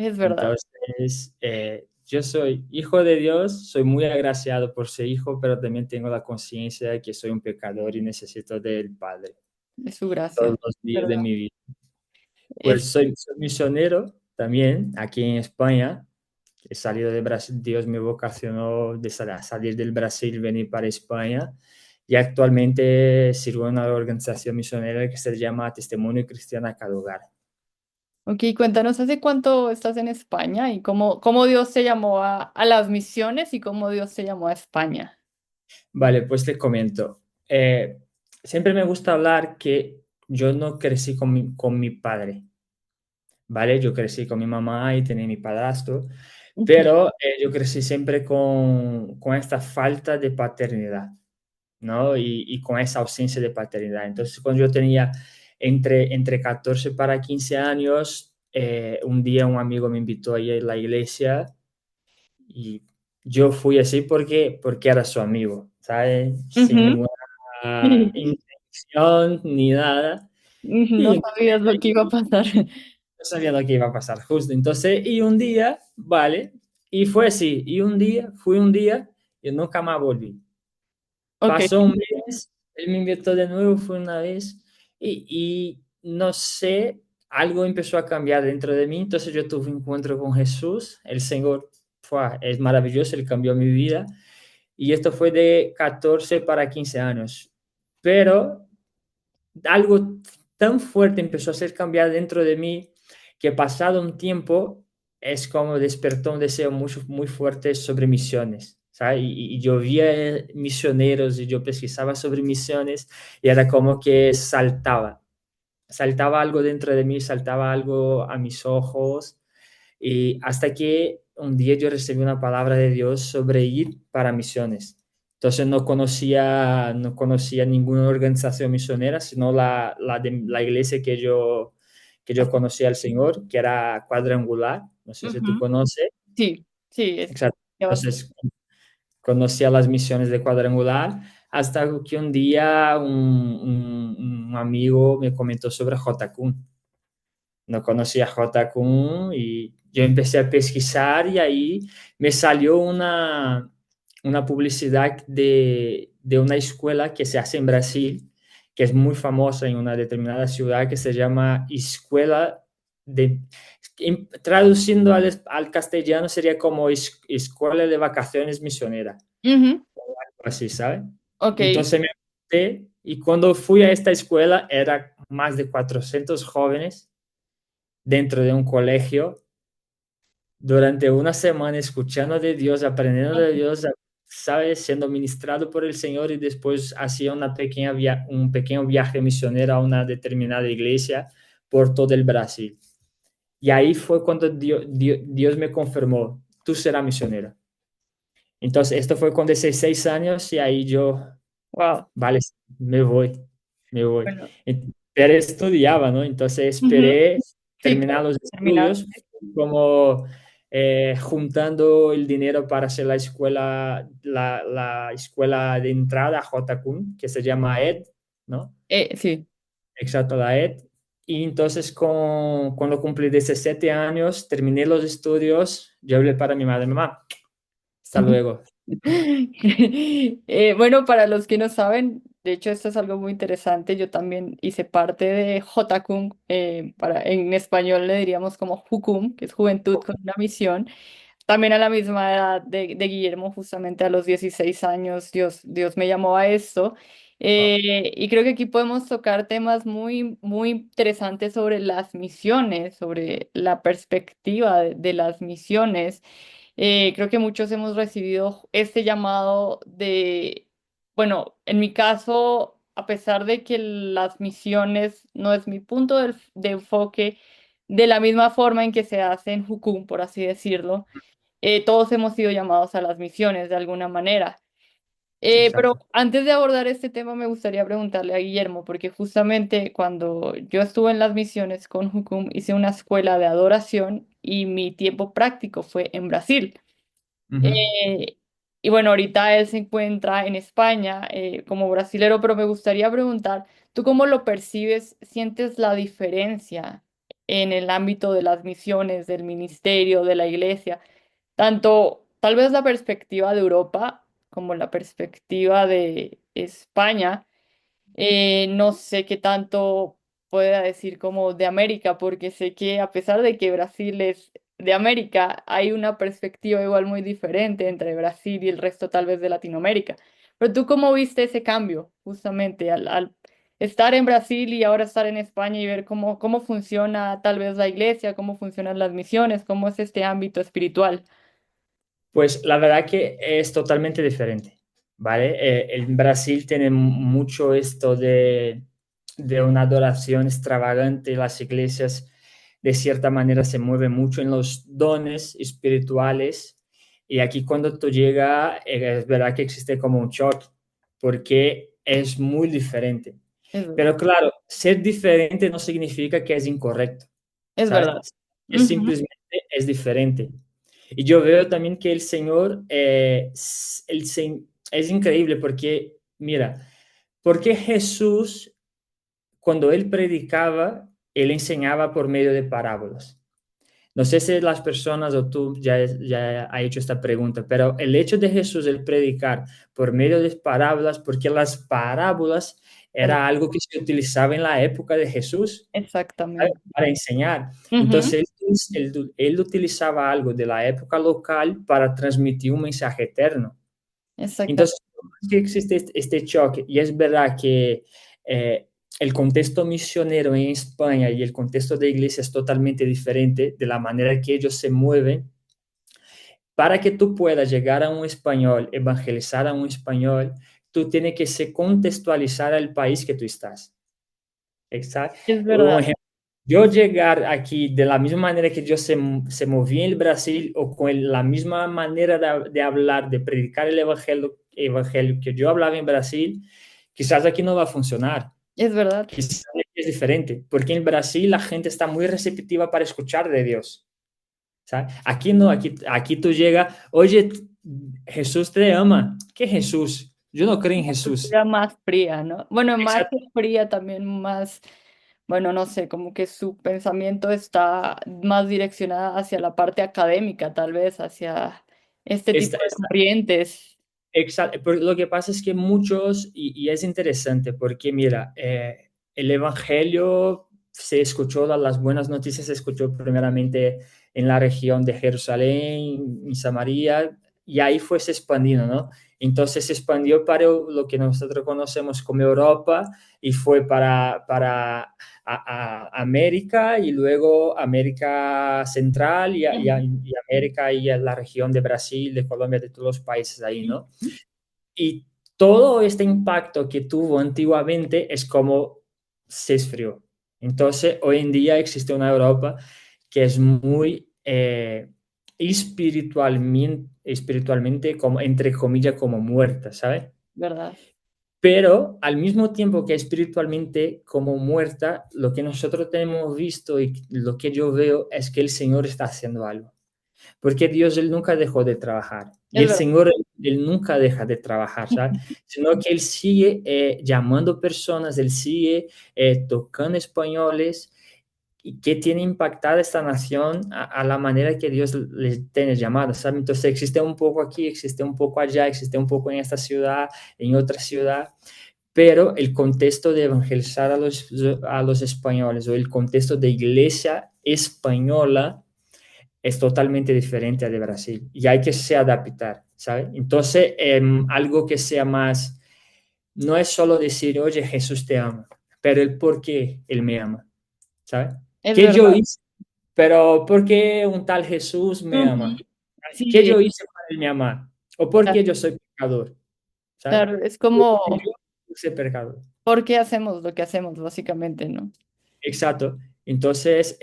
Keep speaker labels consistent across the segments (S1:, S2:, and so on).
S1: es verdad.
S2: Entonces, yo soy hijo de Dios, soy muy agraciado por ser hijo, pero también tengo la conciencia de que soy un pecador y necesito del Padre
S1: Es su gracia,
S2: todos los días de
S1: ¿verdad?
S2: mi vida. Pues
S1: Es,
S2: soy misionero también aquí en España. He salido de Brasil, Dios me vocacionó de salir del Brasil, venir para España y actualmente sirvo en una organización misionera que se llama Testimonio Cristiano a Cada Hogar.
S1: ok, cuéntanos, ¿hace cuánto estás en España y cómo Dios te llamó a las misiones y cómo Dios te llamó a España?
S2: Vale, pues te comento. Eh, Siempre me gusta hablar que yo no crecí con mi padre, ¿vale? Yo crecí con mi mamá y tenía mi padrastro,
S1: Ujú,
S2: pero yo crecí siempre con esta falta de paternidad, ¿no? Y con esa ausencia de paternidad. Entonces, cuando yo tenía entre 14 para 15 años, un día un amigo me invitó a ir a la iglesia y yo fui así porque era su amigo, ¿sabes? Sin
S1: ujú.
S2: ninguna intención ni nada.
S1: Ujú, no
S2: Y
S1: sabías lo que iba a pasar.
S2: no sabía lo que iba a pasar justo. Entonces, y un día, vale, y fue así. Y un día, fui un día y nunca más volví.
S1: Ok.
S2: Pasó un mes, él me invitó de nuevo, fue una vez, y no sé, algo empezó a cambiar dentro de mí. Entonces yo tuve un encuentro con Jesús, el Señor es maravilloso, él cambió mi vida. Y esto fue de 14 para 15 años. Pero algo tan fuerte empezó a hacer cambiar dentro de mí que pasado un tiempo es como despertó un deseo muy fuerte sobre misiones, ¿sabes? Y yo veía misioneros y yo pesquisaba sobre misiones y era como que saltaba algo dentro de mí, saltaba algo a mis ojos y hasta que un día yo recibí una palabra de Dios sobre ir para misiones. Entonces no conocía ninguna organización misionera, sino la iglesia que yo conocía al Señor, que era Cuadrangular. No sé si tú
S1: Ujú.
S2: conoces.
S1: Sí, sí,
S2: Exacto.
S1: ya bastante.
S2: Entonces conocía las misiones de Cuadrangular hasta que un día un amigo me comentó sobre JQ. No conocía JQ y yo empecé a pesquisar y ahí me salió una publicidad de una escuela que se hace en Brasil, que es muy famosa en una determinada ciudad, que se llama Escuela de... Traduciendo al castellano sería como Escuela de Vacaciones Misionera,
S1: Ujú,
S2: así, ¿sabes?
S1: ok.
S2: Entonces me apunté y cuando fui a esta escuela era más de 400 jóvenes dentro de un colegio durante una semana escuchando de Dios, aprendiendo de Dios, ¿sabes? Siendo ministrado por el Señor y después hacía un pequeño viaje misionero a una determinada iglesia por todo el Brasil. Y ahí fue cuando Dios me confirmó, tú serás misionero. Entonces, esto fue con 16 años y ahí yo,
S1: Wow.
S2: vale, me voy, me voy.
S1: Bueno.
S2: Pero estudiaba, ¿no? Entonces
S1: Ujú,
S2: esperé
S1: sí,
S2: terminar
S1: claro.
S2: los
S1: Terminar.
S2: estudios, como juntando el dinero para hacer la escuela de entrada a JCUN, que se llama ED, ¿no?
S1: Sí.
S2: Exacto, la ED. Y entonces cuando cumplí 17 años, terminé los estudios, yo hablé para mi madre, mamá, hasta luego.
S1: Bueno, para los que no saben, de hecho esto es algo muy interesante, yo también hice parte de JCUM, en español le diríamos como JUCUM, que es Juventud con una Misión, también a la misma edad de Guillermo, justamente a los 16 años, Dios me llamó a esto, y creo que aquí podemos tocar temas muy interesantes sobre las misiones, sobre la perspectiva de las misiones. Creo que muchos hemos recibido este llamado bueno, en mi caso, a pesar de que las misiones no es mi punto de enfoque, de la misma forma en que se hace en Jucum, por así decirlo, todos hemos sido llamados a las misiones de alguna manera. Pero
S2: Exacto.
S1: antes de abordar este tema, me gustaría preguntarle a Guillermo, porque justamente cuando yo estuve en las misiones con Jucum, hice una escuela de adoración y mi tiempo práctico fue en Brasil.
S2: Ujú.
S1: Eh, y bueno, ahorita él se encuentra en España como brasilero, pero me gustaría preguntar, ¿tú cómo lo percibes? ¿Sientes la diferencia en el ámbito de las misiones, del ministerio, de la iglesia, tanto tal vez la perspectiva de Europa como la perspectiva de España. No sé qué tanto pueda decir como de América, porque sé que a pesar de que Brasil es de América, hay una perspectiva igual muy diferente entre Brasil y el resto tal vez de Latinoamérica. Pero tú, ¿cómo viste ese cambio justamente al estar en Brasil y ahora estar en España y ver cómo funciona tal vez la iglesia, cómo funcionan las misiones, cómo es este ámbito espiritual?
S2: Pues la verdad que es totalmente diferente, ¿vale? En Brasil tiene mucho esto de una adoración extravagante, las iglesias de cierta manera se mueven mucho en los dones espirituales y aquí cuando tú llegas es verdad que existe como un choque porque es muy diferente.
S1: Es,
S2: Pero claro, ser diferente no significa que es incorrecto,
S1: es verdad.
S2: ¿sabes? Es
S1: Ujú.
S2: simplemente es diferente. Y yo veo también que el Señor, es increíble porque, mira, porque Jesús, cuando él predicaba, él enseñaba por medio de parábolas. No sé si las personas o tú ya ha hecho esta pregunta, pero el hecho de Jesús el predicar por medio de parábolas, porque las parábolas
S1: ¿Verdad?
S2: era algo que se utilizaba en la época de Jesús, ¿sabes?
S1: Exactamente.
S2: Para enseñar.
S1: Ujú.
S2: Entonces, él utilizaba algo de la época local para transmitir un mensaje eterno.
S1: Exactamente.
S2: Entonces, es que existe este choque, y es verdad que eh, el contexto misionero en España y el contexto de iglesia es totalmente diferente de la manera que ellos se mueven. Para que tú puedas llegar a un español, evangelizar a un español, tú tienes que se contextualizar al país que tú estás. Exacto.
S1: Es
S2: Un
S1: verdad.
S2: ejemplo, yo llegar aquí de la misma manera que yo se movía en el Brasil o con la misma manera de hablar, de predicar el evangelio que yo hablaba en Brasil, quizás aquí no va a funcionar.
S1: Es verdad.
S2: Quizás aquí es diferente, porque en Brasil la gente está muy receptiva para escuchar de Dios. ¿Sabes? Aquí no, aquí tú llegas, oye, Jesús te ama. ¿Qué Jesús? Yo no creo en
S1: Una
S2: Jesús.
S1: cultura más fría, ¿no? Bueno, más que
S2: Exacto.
S1: fría, también más, bueno, no sé, como que su pensamiento está más direccionada hacia la parte académica, tal vez, hacia este tipo
S2: Esta,
S1: de corrientes.
S2: Exacto, pero lo que pasa es que muchos, y es interesante porque mira, el Evangelio se escuchó, las buenas noticias se escuchó primeramente en la región de Jerusalén, en Samaria, y ahí fue se expandiendo, ¿no? Entonces se expandió para lo que nosotros conocemos como Europa y fue para América y luego América Central
S1: Ujú.
S2: y América y a la región de Brasil, de Colombia, de todos los países ahí, ¿no? Y todo este impacto que tuvo antiguamente es como se esfrió. Entonces, hoy en día existe una Europa que es muy espiritualmente, como, entre comillas, como muerta, ¿sabes?
S1: ¿Verdad?
S2: Pero al mismo tiempo que espiritualmente como muerta, lo que nosotros tenemos visto y lo que yo veo es que el Señor está haciendo algo. Porque Dios, Él nunca dejó de trabajar. Y
S1: Es
S2: el
S1: verdad.
S2: Señor, Él nunca deja de trabajar, ¿sabes? Sino que Él sigue llamando personas, Él sigue tocando españoles y que tiene impactada esta nación a la manera que Dios les tiene llamado, ¿sabes? Entonces existe un poco aquí, existe un poco allá, existe un poco en esta ciudad, en otra ciudad, pero el contexto de evangelizar a los españoles o el contexto de iglesia española es totalmente diferente al de Brasil y hay que se adaptar, ¿sabes? Entonces, algo que sea más, no es solo decir, oye, Jesús te ama, pero el por qué Él me ama, ¿sabes?
S1: Es
S2: ¿Qué yo
S1: verdad.
S2: hice? Pero ¿por qué un tal Jesús me
S1: Ujú.
S2: ama? ¿Qué
S1: Sí,
S2: yo hice para Él me amar? ¿O por qué yo soy pecador? ¿Sabes?
S1: claro, es
S2: ¿Por qué
S1: como,
S2: yo soy pecador?
S1: ¿por qué hacemos lo que hacemos, básicamente, ¿no?
S2: Exacto. Entonces,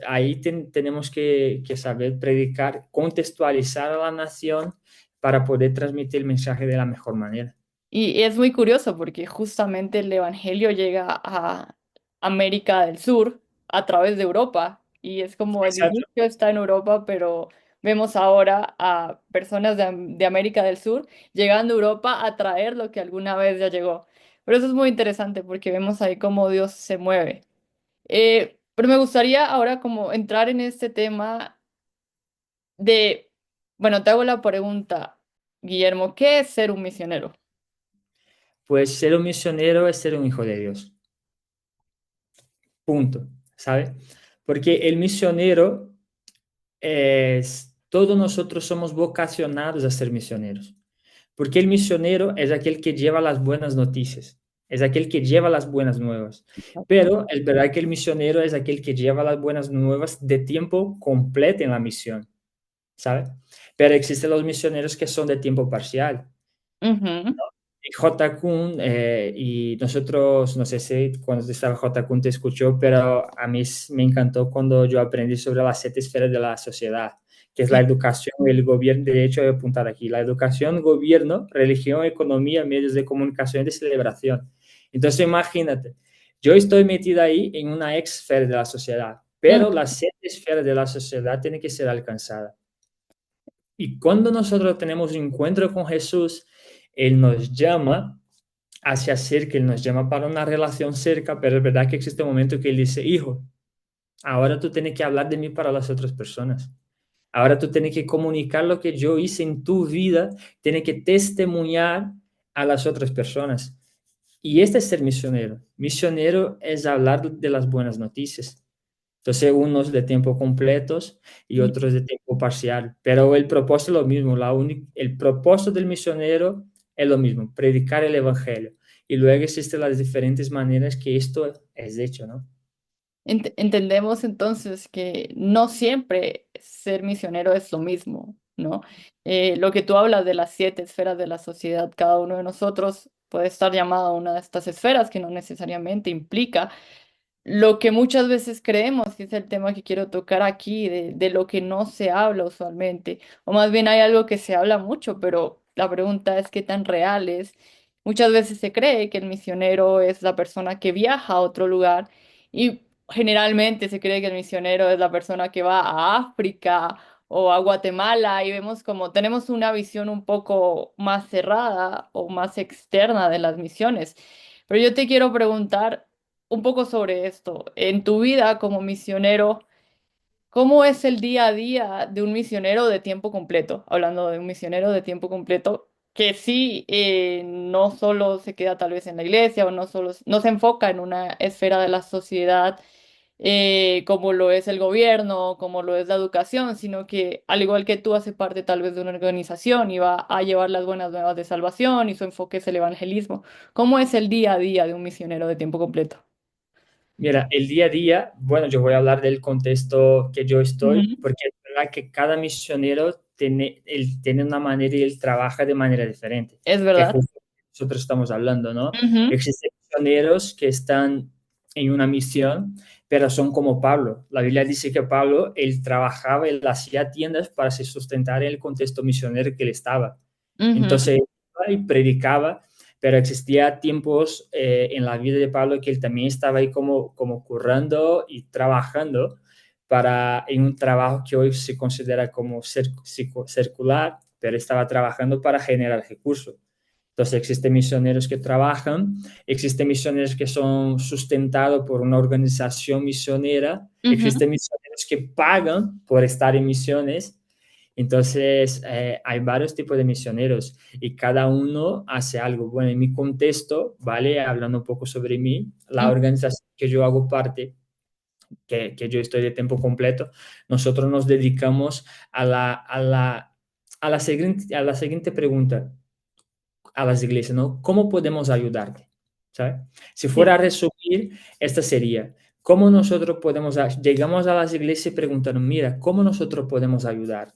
S2: ahí tenemos que saber predicar, contextualizar a la nación para poder transmitir el mensaje de la mejor manera.
S1: Y es muy curioso porque justamente el Evangelio llega a América del Sur a través de Europa y es como el
S2: Exacto.
S1: inicio está en Europa, pero vemos ahora a personas de América del Sur llegando a Europa a traer lo que alguna vez ya llegó. Pero eso es muy interesante porque vemos ahí cómo Dios se mueve. Pero me gustaría ahora como entrar en este tema de, bueno, te hago la pregunta, Guillermo, ¿qué es ser un misionero?
S2: Pues ser un misionero es ser un hijo de Dios. Punto, ¿sabe? Porque el misionero todos nosotros somos vocacionados a ser misioneros. Porque el misionero es aquel que lleva las buenas noticias, es aquel que lleva las buenas nuevas. Pero es verdad que el misionero es aquel que lleva las buenas nuevas de tiempo completo en la misión, ¿sabe? Pero existen los misioneros que son de tiempo parcial.
S1: Ujú.
S2: J. Kuhn, y nosotros, no sé si cuando estaba J. Kuhn te escuchó, pero a mí me encantó cuando yo aprendí sobre las 7 esferas de la sociedad, que es la
S1: Sí.
S2: educación, el gobierno, de hecho voy a apuntar aquí, la educación, gobierno, religión, economía, medios de comunicación y de celebración. Entonces imagínate, yo estoy metida ahí en una esfera de la sociedad, pero
S1: Mm.
S2: las 7 esferas de la sociedad tienen que ser alcanzadas. Y cuando nosotros tenemos un encuentro con Jesús, Él nos llama hacia cerca, Él nos llama para una relación cerca, pero es verdad que existe un momento que Él dice, hijo, ahora tú tienes que hablar de mí para las otras personas. Ahora tú tienes que comunicar lo que yo hice en tu vida, tienes que testimoniar a las otras personas. Y este es ser misionero. Misionero es hablar de las buenas noticias. Entonces, unos de tiempo completos y
S1: Sí.
S2: otros de tiempo parcial. Pero el propósito es lo mismo. El propósito del misionero es lo mismo, predicar el evangelio. Y luego existen las diferentes maneras que esto es hecho, ¿no?
S1: Entendemos entonces que no siempre ser misionero es lo mismo, ¿no? Lo que tú hablas de las 7 esferas de la sociedad, cada uno de nosotros puede estar llamado a una de estas esferas que no necesariamente implica lo que muchas veces creemos, que es el tema que quiero tocar aquí, de lo que no se habla usualmente, o más bien hay algo que se habla mucho, pero la pregunta es qué tan real es. Muchas veces se cree que el misionero es la persona que viaja a otro lugar y generalmente se cree que el misionero es la persona que va a África o a Guatemala y vemos como tenemos una visión un poco más cerrada o más externa de las misiones. Pero yo te quiero preguntar un poco sobre esto. En tu vida como misionero, ¿cómo es el día a día de un misionero de tiempo completo? Hablando de un misionero de tiempo completo, que sí, no solo se queda tal vez en la iglesia o no solo no se enfoca en una esfera de la sociedad, como lo es el gobierno, como lo es la educación, sino que al igual que tú hace parte tal vez de una organización y va a llevar las buenas nuevas de salvación y su enfoque es el evangelismo. ¿Cómo es el día a día de un misionero de tiempo completo?
S2: Mira, el día a día, bueno, yo voy a hablar del contexto que yo estoy,
S1: Ujú.
S2: porque es verdad que cada misionero tiene, él tiene una manera y él trabaja de manera diferente,
S1: Es
S2: que
S1: verdad.
S2: justo nosotros estamos hablando, ¿no?
S1: Ujú.
S2: Existen misioneros que están en una misión, pero son como Pablo. La Biblia dice que Pablo, él trabajaba, él hacía tiendas para se sustentar en el contexto misionero que él estaba.
S1: Ujú.
S2: Entonces, iba y predicaba, pero existía tiempos en la vida de Pablo que él también estaba ahí como currando y trabajando en un trabajo que hoy se considera como circular, pero estaba trabajando para generar recursos. Entonces existen misioneros que trabajan, existen misioneros que son sustentados por una organización misionera,
S1: Ujú.
S2: existen misioneros que pagan por estar en misiones. Entonces, hay varios tipos de misioneros y cada uno hace algo. Bueno, en mi contexto, ¿vale? Hablando un poco sobre mí, la
S1: Ujú.
S2: organización que yo hago parte, que yo estoy de tiempo completo, nosotros nos dedicamos a la siguiente pregunta a las iglesias, ¿no? ¿Cómo podemos ayudarte? ¿Sabe? Si
S1: Sí.
S2: fuera a resumir, esta sería, ¿cómo nosotros podemos, llegamos a las iglesias y preguntamos, mira, ¿cómo nosotros podemos ayudar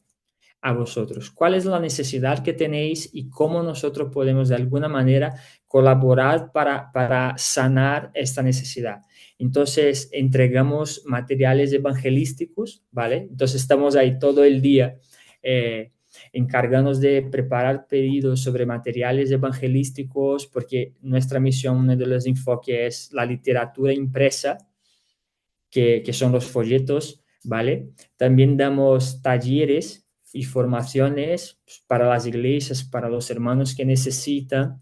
S2: a vosotros? ¿Cuál es la necesidad que tenéis y cómo nosotros podemos de alguna manera colaborar para sanar esta necesidad? Entonces, entregamos materiales evangelísticos, ¿vale? Entonces, estamos ahí todo el día. eh, Encargándonos de preparar pedidos sobre materiales evangelísticos, porque nuestra misión, uno de los enfoques es la literatura impresa, que son los folletos, ¿vale? También damos talleres y formaciones para las iglesias, para los hermanos que necesitan.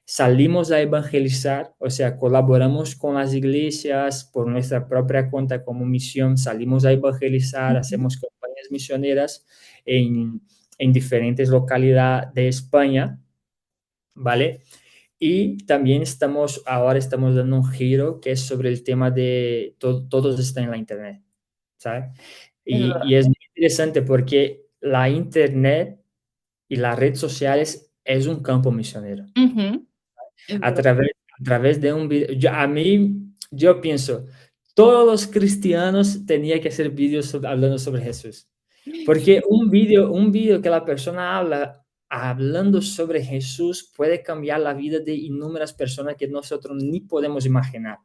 S2: salimos a evangelizar, o sea, colaboramos con las iglesias por nuestra propia cuenta como misión, salimos a evangelizar,
S1: Ujú.
S2: hacemos campañas misioneras en, en diferentes localidades de España, ¿vale? Y también ahora estamos dando un giro que es sobre el tema de todos están en la Internet, ¿sabes?
S1: Es
S2: Y
S1: verdad.
S2: es muy interesante porque la Internet y las redes sociales es un campo misionero.
S1: Ujú. Es
S2: A
S1: verdad.
S2: través, a través de un video, yo pienso, todos los cristianos tenían que hacer vídeos hablando sobre Jesús. Porque un video que la persona habla hablando sobre Jesús puede cambiar la vida de innumerables personas que nosotros ni podemos imaginar,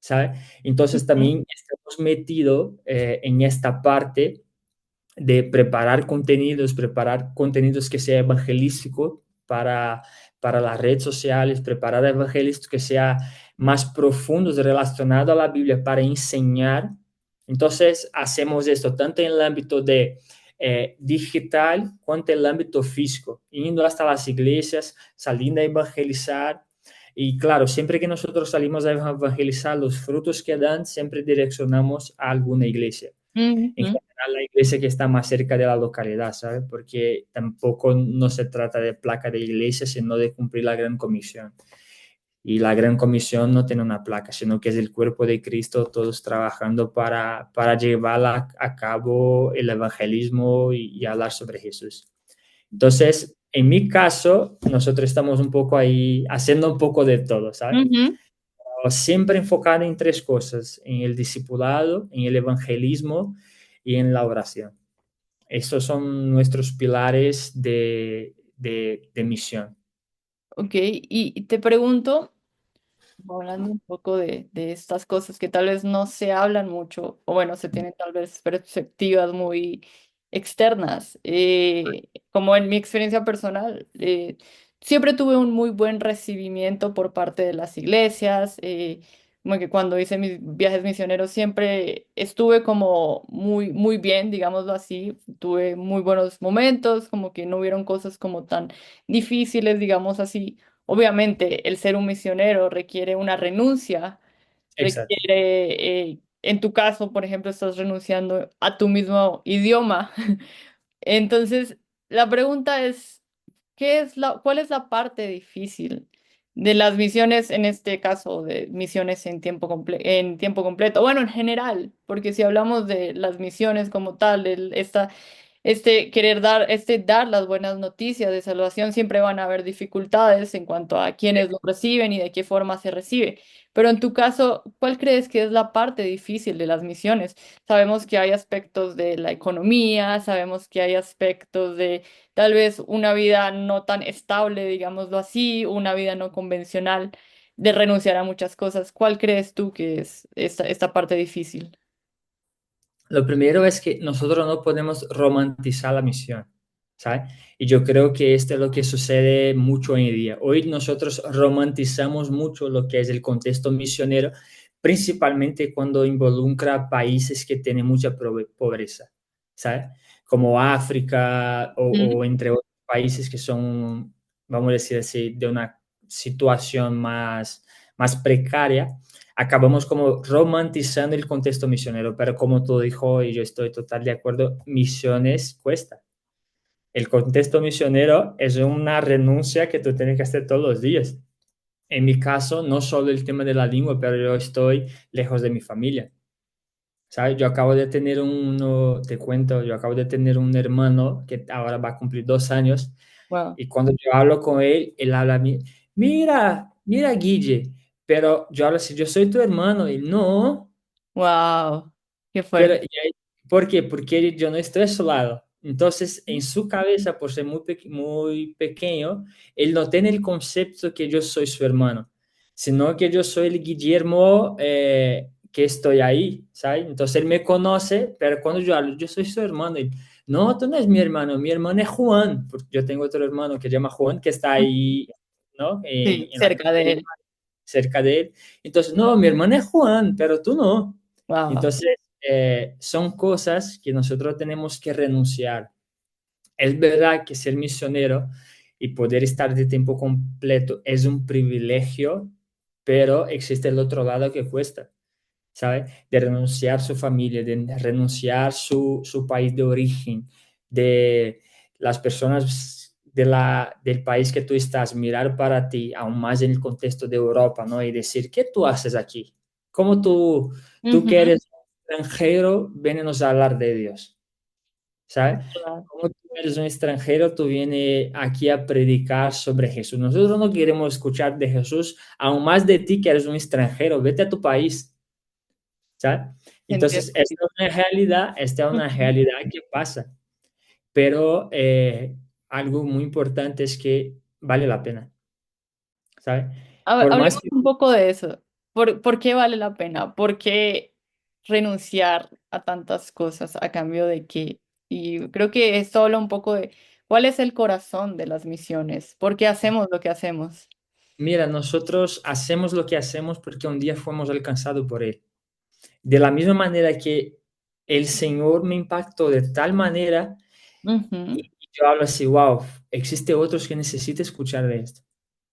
S2: ¿sabe? Entonces
S1: Ujú.
S2: también estamos metidos en esta parte de preparar contenidos que sea evangelístico para las redes sociales, preparar evangelísticos que sea más profundos relacionados a la Biblia para enseñar. Entonces, hacemos esto tanto en el ámbito de digital cuanto en el ámbito físico, yendo hasta las iglesias, saliendo a evangelizar. Y claro, siempre que nosotros salimos a evangelizar, los frutos que dan, siempre direccionamos a alguna iglesia en
S1: Ujú.
S2: general la iglesia que está más cerca de la localidad, ¿sabes? Porque tampoco no se trata de placa de iglesia, sino de cumplir la gran comisión. Y la gran comisión no tiene una placa, sino que es el cuerpo de Cristo, todos trabajando para llevar a cabo el evangelismo y hablar sobre Jesús. Entonces, en mi caso, nosotros estamos un poco ahí haciendo un poco de todo, ¿sabes?
S1: Ujú.
S2: Siempre enfocado en tres cosas, en el discipulado, en el evangelismo y en la oración. Estos son nuestros pilares de misión.
S1: Ok, y te pregunto, hablando un poco de estas cosas que tal vez no se hablan mucho, o bueno, se tienen tal vez perspectivas muy externas. Como en mi experiencia personal, siempre tuve un muy buen recibimiento por parte de las iglesias. Como que cuando hice mis viajes misioneros siempre estuve como muy, muy bien, digámoslo así. Tuve muy buenos momentos, como que no hubieron cosas como tan difíciles, digamos así. Obviamente, el ser un misionero requiere una renuncia,
S2: Exacto.
S1: requiere, en tu caso, por ejemplo, estás renunciando a tu mismo idioma. Entonces, la pregunta es, cuál es la parte difícil de las misiones, en este caso, de misiones en tiempo completo? Bueno, en general, porque si hablamos de las misiones como tal, querer dar, dar las buenas noticias de salvación, siempre van a haber dificultades en cuanto a quiénes lo reciben y de qué forma se recibe. Pero en tu caso, ¿cuál crees que es la parte difícil de las misiones? Sabemos que hay aspectos de la economía, sabemos que hay aspectos de tal vez una vida no tan estable, digámoslo así, una vida no convencional, de renunciar a muchas cosas. ¿Cuál crees tú que es esta parte difícil?
S2: Lo primero es que nosotros no podemos romantizar la misión, ¿sabes? Y yo creo que esto es lo que sucede mucho hoy en día. Hoy nosotros romantizamos mucho lo que es el contexto misionero, principalmente cuando involucra países que tienen mucha pobreza, ¿sabes? Como África
S1: ¿Mm?
S2: o entre otros países que son, vamos a decir así, de una situación más precaria, acabamos como romantizando el contexto misionero, pero como tú dijo, y yo estoy total de acuerdo, misiones cuesta. El contexto misionero es una renuncia que tú tienes que hacer todos los días. En mi caso, no solo el tema de la lengua, pero yo estoy lejos de mi familia. ¿Sabes? Yo acabo de tener te cuento, yo acabo de tener un hermano que ahora va a cumplir 2 años
S1: Wow,
S2: y cuando yo hablo con él, él habla a mí, mira, Guille, pero yo hablo así, yo soy tu hermano, y no,
S1: wow, qué
S2: pero,
S1: fuerte.
S2: ¿por qué? Porque yo no estoy a su lado. Entonces, en su cabeza, por ser muy pequeño, él no tiene el concepto que yo soy su hermano, sino que yo soy el Guillermo que estoy ahí, ¿sabes? Entonces, él me conoce, pero cuando yo hablo, yo soy su hermano. Y, no, tú no es mi hermano es Juan, porque yo tengo otro hermano que se llama Juan, que está ahí, ¿no?
S1: Sí,
S2: En la
S1: cerca de
S2: calle,
S1: él.
S2: cerca de él. Entonces, no, mi hermano es Juan, pero tú no.
S1: Wow.
S2: Entonces, son cosas que nosotros tenemos que renunciar. Es verdad que ser misionero y poder estar de tiempo completo es un privilegio, pero existe el otro lado que cuesta, ¿sabe? De renunciar su familia, de renunciar su país de origen, de las personas del país que tú estás, mirar para ti, aún más en el contexto de Europa, ¿no? Y decir, ¿qué tú haces aquí? ¿Cómo tú que
S1: Ujú,
S2: eres extranjero, vienes a hablar de Dios? ¿Sabes?
S1: total.
S2: Como tú eres un extranjero, tú vienes aquí a predicar sobre Jesús. Nosotros no queremos escuchar de Jesús, aún más de ti que eres un extranjero. Vete a tu país, ¿sabes?
S1: Entiendo.
S2: Entonces, esta es una
S1: Ujú.
S2: realidad que pasa, pero algo muy importante es que vale la pena, ¿sabes? Por más
S1: Hablemos
S2: que,
S1: un poco de eso. ¿Por qué vale la pena? ¿Por qué renunciar a tantas cosas a cambio de qué? Y creo que esto habla un poco de cuál es el corazón de las misiones. ¿Por qué hacemos lo que hacemos?
S2: mira, nosotros hacemos lo que hacemos porque un día fuimos alcanzados por Él. De la misma manera que el Señor me impactó de tal manera.
S1: Ujú,
S2: Y yo hablo así, wow, existe otros que necesitan escuchar de esto.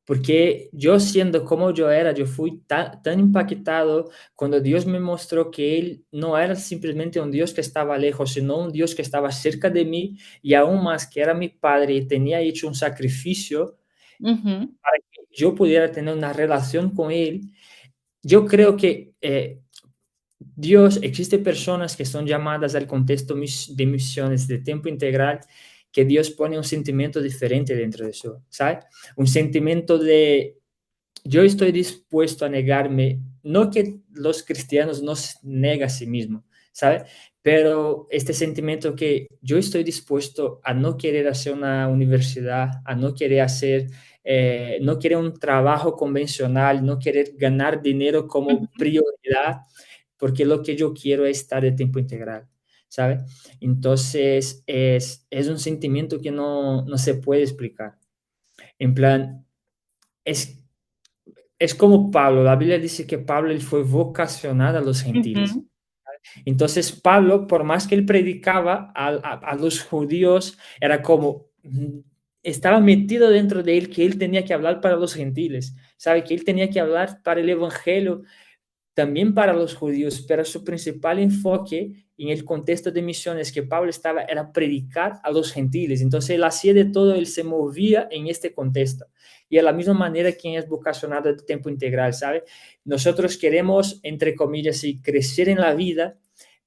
S2: Porque yo siendo como yo era, yo fui tan impactado cuando Dios me mostró que Él no era simplemente un Dios que estaba lejos, sino un Dios que estaba cerca de mí y aún más que era mi Padre y tenía hecho un sacrificio
S1: ujú,
S2: para que yo pudiera tener una relación con Él. Yo creo que Dios, existe personas que son llamadas al contexto de misiones de tiempo integral, que Dios pone un sentimiento diferente dentro de eso, ¿sabes? Un sentimiento de yo estoy dispuesto a negarme, no que los cristianos no se neguen a sí mismos, ¿sabes? Pero este sentimiento que yo estoy dispuesto a no querer hacer una universidad, a no querer hacer, no querer un trabajo convencional, no querer ganar dinero como
S1: ujú.
S2: prioridad, porque lo que yo quiero es estar de tiempo integral, ¿sabes? Entonces es un sentimiento que no se puede explicar. En plan, es es como Pablo, la Biblia dice que Pablo él fue vocacionado a los gentiles.
S1: Ujú,
S2: Entonces Pablo, por más que él predicaba a los judíos, era como, estaba metido dentro de él que él tenía que hablar para los gentiles, sabe que él tenía que hablar para el evangelio también para los judíos, pero su principal enfoque en el contexto de misiones que Pablo estaba era predicar a los gentiles. Entonces él hacía de todo, él se movía en este contexto. Y de la misma manera quien es vocacionado de tiempo integral, ¿sabe? Nosotros queremos, entre comillas, y crecer en la vida,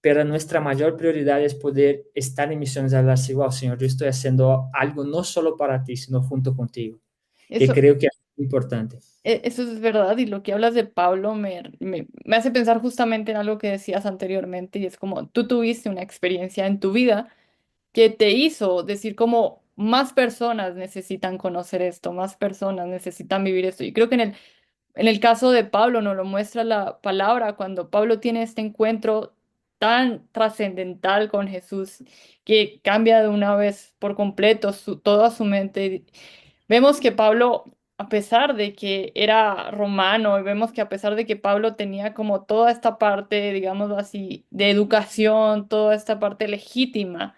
S2: pero nuestra mayor prioridad es poder estar en misiones y hablar así, wow, Señor, yo estoy haciendo algo no solo para ti, sino junto contigo, que
S1: Eso,
S2: creo que es importante.
S1: eso es verdad, y lo que hablas de Pablo me hace pensar justamente en algo que decías anteriormente, y es como tú tuviste una experiencia en tu vida que te hizo decir como más personas necesitan conocer esto, más personas necesitan vivir esto. Y creo que en el caso de Pablo nos lo muestra la palabra cuando Pablo tiene este encuentro tan trascendental con Jesús que cambia de una vez por completo toda su mente. Vemos que Pablo, a pesar de que era romano, y vemos que a pesar de que Pablo tenía como toda esta parte, digamos así, de educación, toda esta parte legítima,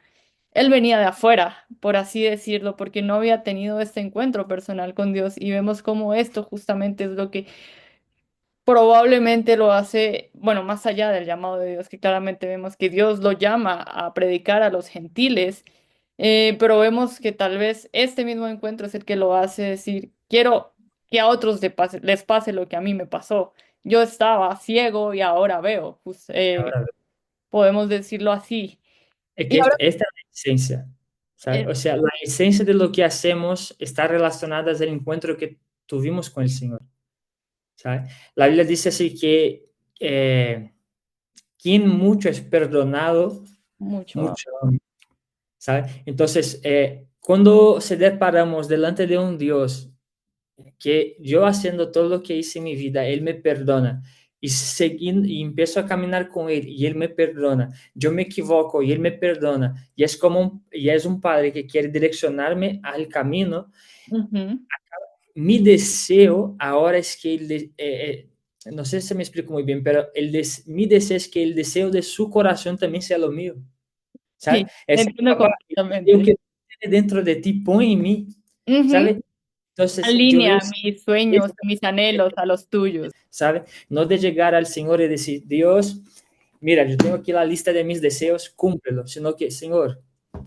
S1: él venía de afuera, por así decirlo, porque no había tenido este encuentro personal con Dios y vemos cómo esto justamente es lo que probablemente lo hace, bueno, más allá del llamado de Dios, que claramente vemos que Dios lo llama a predicar a los gentiles, pero vemos que tal vez este mismo encuentro es el que lo hace decir, quiero que a otros les pase lo que a mí me pasó. Yo estaba ciego y ahora veo,
S2: Ahora,
S1: podemos decirlo así.
S2: es
S1: Y
S2: que
S1: ahora,
S2: esta es la esencia, ¿sabes?
S1: eh,
S2: O sea, la esencia de lo que hacemos está relacionada al encuentro que tuvimos con el Señor, ¿sabes? La Biblia dice así que quien mucho es perdonado,
S1: mucho.
S2: mucho, ama, ¿sabes? Entonces, cuando se deparamos delante de un Dios que yo haciendo todo lo que hice en mi vida, Él me perdona. Y, seguindo, y empiezo a caminar con Él y Él me perdona. Yo me equivoco y Él me perdona. Y es como y es un padre que quiere direccionarme al camino.
S1: Ujú.
S2: Mi deseo ahora es que no sé si me explico muy bien, pero mi deseo es que el deseo de su corazón también sea lo mío. ¿Sabes?
S1: Sí,
S2: Es,
S1: entiendo
S2: papá, el deseo
S1: completamente.
S2: que tiene dentro de ti, pon en mí.
S1: Ujú.
S2: ¿sabe? Entonces yo veo
S1: Alinea mis sueños,
S2: esta,
S1: mis anhelos a los tuyos.
S2: ¿sabe? No de llegar al Señor y decir, Dios, mira, yo tengo aquí la lista de mis deseos, cúmplelo, sino que, Señor,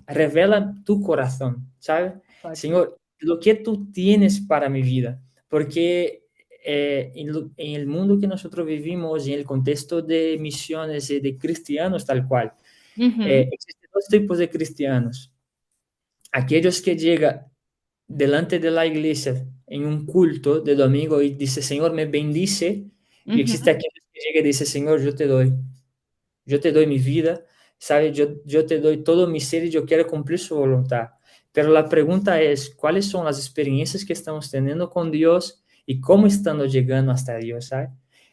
S2: revela tu corazón, ¿sabe?
S1: Exacto.
S2: Señor, lo que tú tienes para mi vida, porque en el mundo que nosotros vivimos y en el contexto de misiones y de cristianos tal cual,
S1: Ujú,
S2: existen dos tipos de cristianos. Aquellos que llegan delante de la iglesia en un culto de domingo y dice, Señor, me bendice. Y
S1: ujú.
S2: existe aquellos que llegan y dice, Señor, yo te doy mi vida, ¿sabes? Yo te doy todo mi ser y yo quiero cumplir su voluntad. Pero la pregunta es, ¿cuáles son las experiencias que estamos teniendo con Dios y cómo estamos llegando hasta Dios, ¿sabes?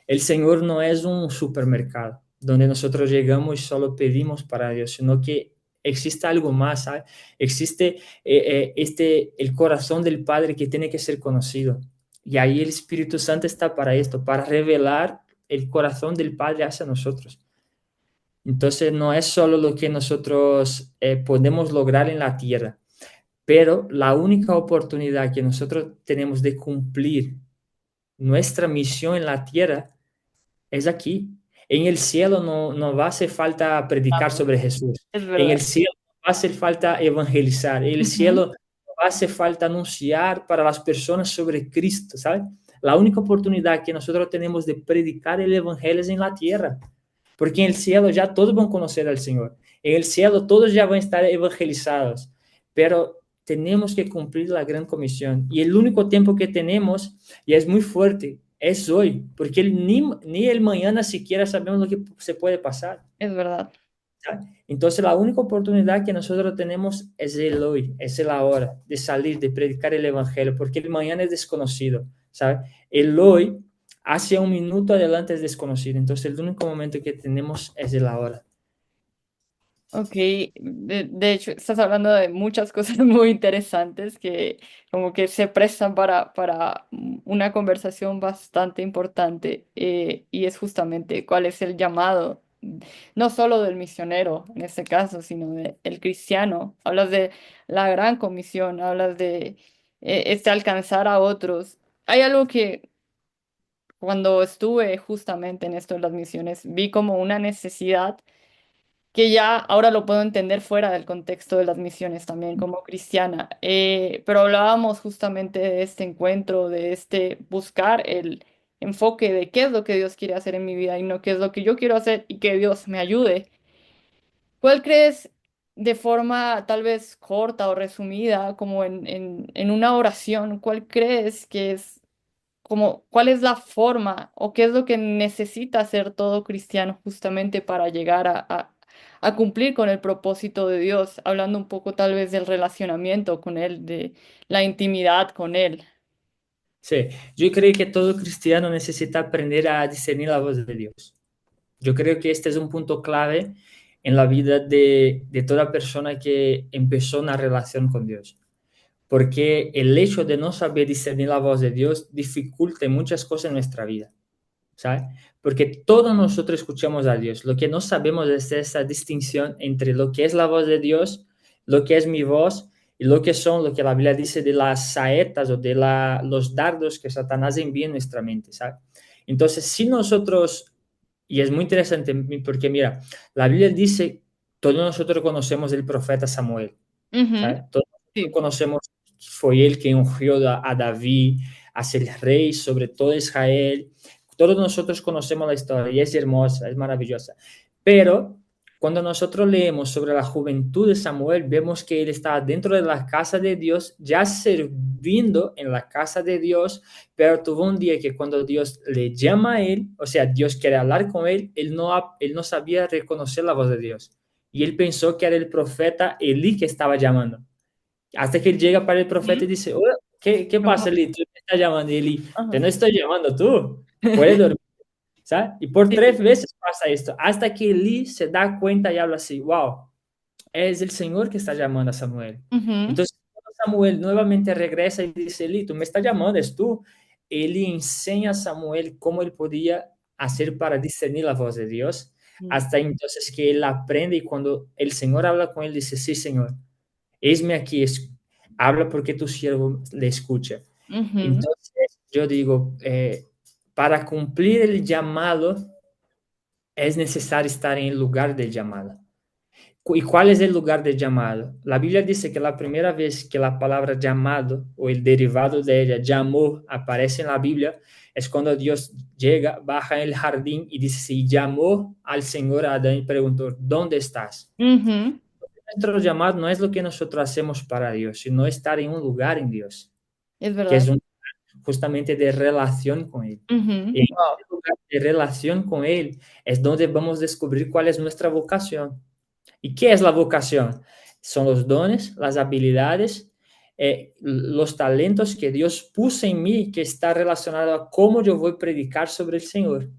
S2: El Señor no es un supermercado donde nosotros llegamos y solo pedimos para Dios, sino que existe algo más, ¿sabes? Existe el corazón del Padre que tiene que ser conocido. Y ahí el Espíritu Santo está para esto, para revelar el corazón del Padre hacia nosotros. Entonces no es solo lo que nosotros podemos lograr en la tierra, pero la única oportunidad que nosotros tenemos de cumplir nuestra misión en la tierra es aquí. En el cielo no va a hacer falta predicar
S1: Claro,
S2: sobre Jesús.
S1: es
S2: En el
S1: verdad.
S2: cielo no va a hacer falta evangelizar. En el
S1: Ujú.
S2: cielo no va a hacer falta anunciar para las personas sobre Cristo, ¿sabes? La única oportunidad que nosotros tenemos de predicar el evangelio es en la tierra. Porque en el cielo ya todos van a conocer al Señor. En el cielo todos ya van a estar evangelizados. Pero tenemos que cumplir la gran comisión. Y el único tiempo que tenemos, y es muy fuerte, es hoy. Porque ni el mañana siquiera sabemos lo que se puede pasar.
S1: Es verdad.
S2: ¿Sabes? Entonces la única oportunidad que nosotros tenemos es el hoy, es el ahora, de salir, de predicar el Evangelio, porque el mañana es desconocido, ¿sabes? El hoy, hace un minuto adelante es desconocido, entonces el único momento que tenemos es el ahora.
S1: Ok, de hecho, estás hablando de muchas cosas muy interesantes que como que se prestan para una conversación bastante importante y es justamente cuál es el llamado, no solo del misionero en este caso, sino del cristiano. Hablas de la gran comisión, hablas de este alcanzar a otros. Hay algo que cuando estuve justamente en esto de las misiones vi como una necesidad que ya ahora lo puedo entender fuera del contexto de las misiones también como cristiana. Pero hablábamos justamente de este encuentro, de este buscar el enfoque de qué es lo que Dios quiere hacer en mi vida y no qué es lo que yo quiero hacer y que Dios me ayude. ¿Cuál crees de forma tal vez corta o resumida, como en una oración, cuál crees que es como cuál es la forma o qué es lo que necesita hacer todo cristiano justamente para llegar a cumplir con el propósito de Dios, hablando un poco tal vez del relacionamiento con Él, de la intimidad con Él?
S2: Sí, yo creo que todo cristiano necesita aprender a discernir la voz de Dios. Yo creo que este es un punto clave en la vida de toda persona que empezó una relación con Dios. Porque el hecho de no saber discernir la voz de Dios dificulta muchas cosas en nuestra vida, ¿sabes? Porque todos nosotros escuchamos a Dios. Lo que no sabemos es esa distinción entre lo que es la voz de Dios, lo que es mi voz y lo que son, lo que la Biblia dice de las saetas o de los dardos que Satanás envía en nuestra mente, ¿sabes? Entonces, si nosotros, y es muy interesante porque mira, la Biblia dice, todos nosotros conocemos el profeta Samuel,
S1: Ujú.
S2: ¿sabes? Todos nosotros
S1: Sí.
S2: conocemos, fue él quien ungió a David a ser rey sobre todo Israel. Todos nosotros conocemos la historia y es hermosa, es maravillosa. Pero cuando nosotros leemos sobre la juventud de Samuel, vemos que él estaba dentro de la casa de Dios, ya sirviendo en la casa de Dios, pero tuvo un día que cuando Dios le llama a él, o sea, Dios quiere hablar con él, él no sabía reconocer la voz de Dios. Y él pensó que era el profeta Elí que estaba llamando. Hasta que él llega para el profeta y
S1: Ujú.
S2: dice, "Hola, ¿qué pasa,
S1: Como-
S2: Eli? Tú me estás llamando, y Eli, te
S1: Ajá.
S2: no estoy llamando tú, puedes dormir, ¿sabes? Y por
S1: Sí, sí,
S2: tres
S1: sí.
S2: veces pasa esto, hasta que Eli se da cuenta y habla así, wow, es el Señor que está llamando a Samuel.
S1: Ujú.
S2: Entonces, cuando Samuel nuevamente regresa y dice, Eli, tú me estás llamando, es tú. Eli enseña a Samuel cómo él podía hacer para discernir la voz de Dios,
S1: Mm.
S2: hasta entonces que él aprende y cuando el Señor habla con él, dice, sí, Señor, esme aquí, habla porque tu siervo le escucha.
S1: Ujú,
S2: Entonces, yo digo, para cumplir el llamado es necesario estar en el lugar del llamado. ¿Y cuál es el lugar del llamado? La Biblia dice que la primera vez que la palabra llamado o el derivado de ella, llamó, aparece en la Biblia, es cuando Dios llega, baja en el jardín y dice, si llamó al Señor a Adán y preguntó, ¿dónde estás?
S1: ujú,
S2: Nuestro llamado no es lo que nosotros hacemos para Dios, sino estar en un lugar en Dios,
S1: es
S2: que es
S1: verdad.
S2: un, justamente de relación con Él.
S1: Ujú,
S2: Y en
S1: wow.
S2: este lugar de relación con Él es donde vamos a descubrir cuál es nuestra vocación. ¿Y qué es la vocación? Son los dones, las habilidades, los talentos que Dios puso en mí, que está relacionado a cómo yo voy a predicar sobre el Señor.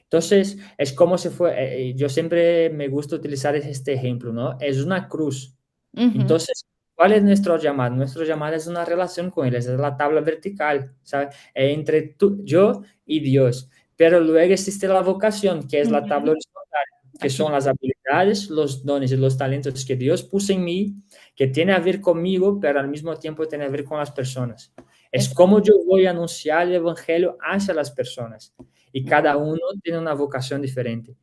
S2: Entonces, es como si fue, yo siempre me gusta utilizar este ejemplo, ¿no? Es una cruz.
S1: Ujú,
S2: Entonces, ¿cuál es nuestro llamado? Nuestro llamado es una relación con Él, es la tabla vertical, ¿sabes? Entre tú, yo y Dios. Pero luego existe la vocación, que es la tabla
S1: ujú.
S2: horizontal, que son
S1: Aquí.
S2: las habilidades, los dones y los talentos que Dios puso en mí, que tiene a ver conmigo, pero al mismo tiempo tiene a ver con las personas. Es
S1: Exacto.
S2: como yo voy a anunciar el Evangelio hacia las personas. Y cada uno tiene una vocación diferente.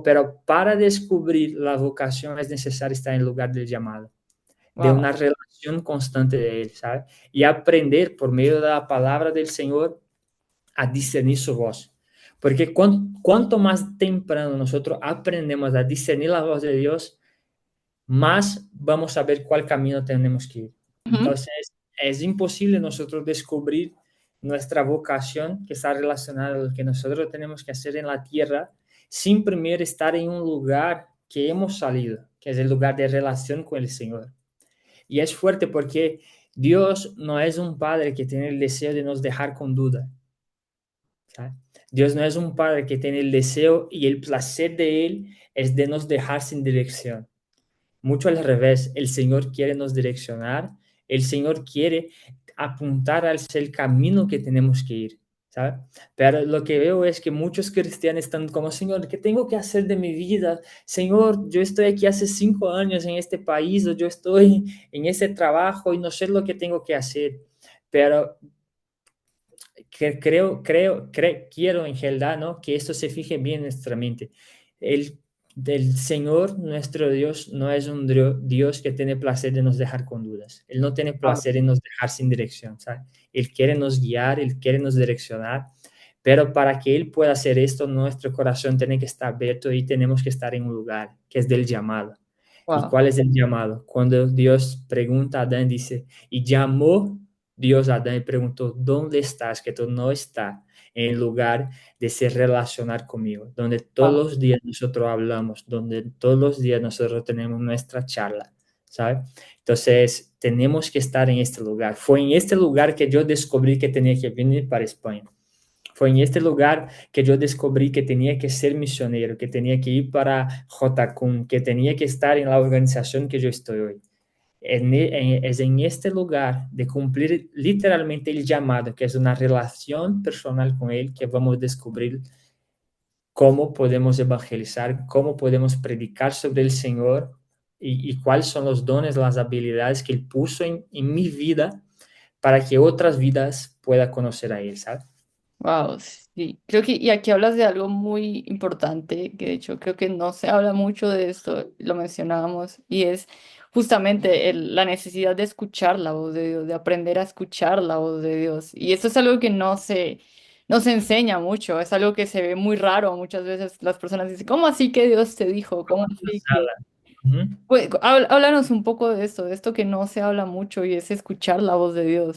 S2: Pero para descubrir la vocación es necesario estar en el lugar del llamado, de
S1: Wow.
S2: una relación constante de Él, ¿sabes? Y aprender por medio de la palabra del Señor a discernir su voz. Porque cuanto más temprano nosotros aprendemos a discernir la voz de Dios, más vamos a ver cuál camino tenemos que ir.
S1: Ujú,
S2: Entonces, es imposible nosotros descubrir nuestra vocación que está relacionada a lo que nosotros tenemos que hacer en la tierra sin primero estar en un lugar que hemos salido, que es el lugar de relación con el Señor. Y es fuerte porque Dios no es un padre que tiene el deseo de nos dejar con duda, ¿sabes? Dios no es un padre que tiene el deseo y el placer de Él es de nos dejar sin dirección. Mucho al revés, el Señor quiere nos direccionar, el Señor quiere apuntar hacia el camino que tenemos que ir, ¿sabes? Pero lo que veo es que muchos cristianos están como, Señor, ¿qué tengo que hacer de mi vida? Señor, yo estoy aquí hace 5 años en este país, o yo estoy en ese trabajo y no sé lo que tengo que hacer. Pero quiero en realidad, ¿no? Que esto se fije bien en nuestra mente. El del Señor, nuestro Dios, no es un Dios que tiene placer de nos dejar con dudas. Él no tiene
S1: wow.
S2: placer en nos dejar sin dirección, ¿sabes? Él quiere nos guiar, Él quiere nos direccionar, pero para que Él pueda hacer esto, nuestro corazón tiene que estar abierto y tenemos que estar en un lugar que es del llamado. ¿Y
S1: Wow.
S2: cuál es el llamado? Cuando Dios pregunta a Adán, dice, y llamó Dios a Adán y preguntó, ¿dónde estás? Que tú no estás en el lugar de se relacionar conmigo, donde todos
S1: Wow.
S2: los días nosotros hablamos, donde todos los días nosotros tenemos nuestra charla, ¿sabes? Entonces, tenemos que estar en este lugar. Fue en este lugar que yo descubrí que tenía que venir para España. Fue en este lugar que yo descubrí que tenía que ser misionero, que tenía que ir para JCUN, que tenía que estar en la organización que yo estoy hoy. Es en este lugar de cumplir literalmente el llamado, que es una relación personal con Él, que vamos a descubrir cómo podemos evangelizar, cómo podemos predicar sobre el Señor y cuáles son los dones, las habilidades que Él puso en mi vida para que otras vidas puedan conocer a Él, ¿sabes?
S1: Wow, sí, creo que, y aquí hablas de algo muy importante, que de hecho creo que no se habla mucho de esto, lo mencionábamos, y es justamente la necesidad de escuchar la voz de Dios, de aprender a escuchar la voz de Dios. Y esto es algo que no se enseña mucho, es algo que se ve muy raro. Muchas veces las personas dicen, ¿cómo así que Dios te dijo? ¿Cómo
S2: ¿Cómo
S1: así
S2: Dios
S1: que...?
S2: habla? Ujú.
S1: Pues, háblanos un poco de esto que no se habla mucho y es escuchar la voz de Dios.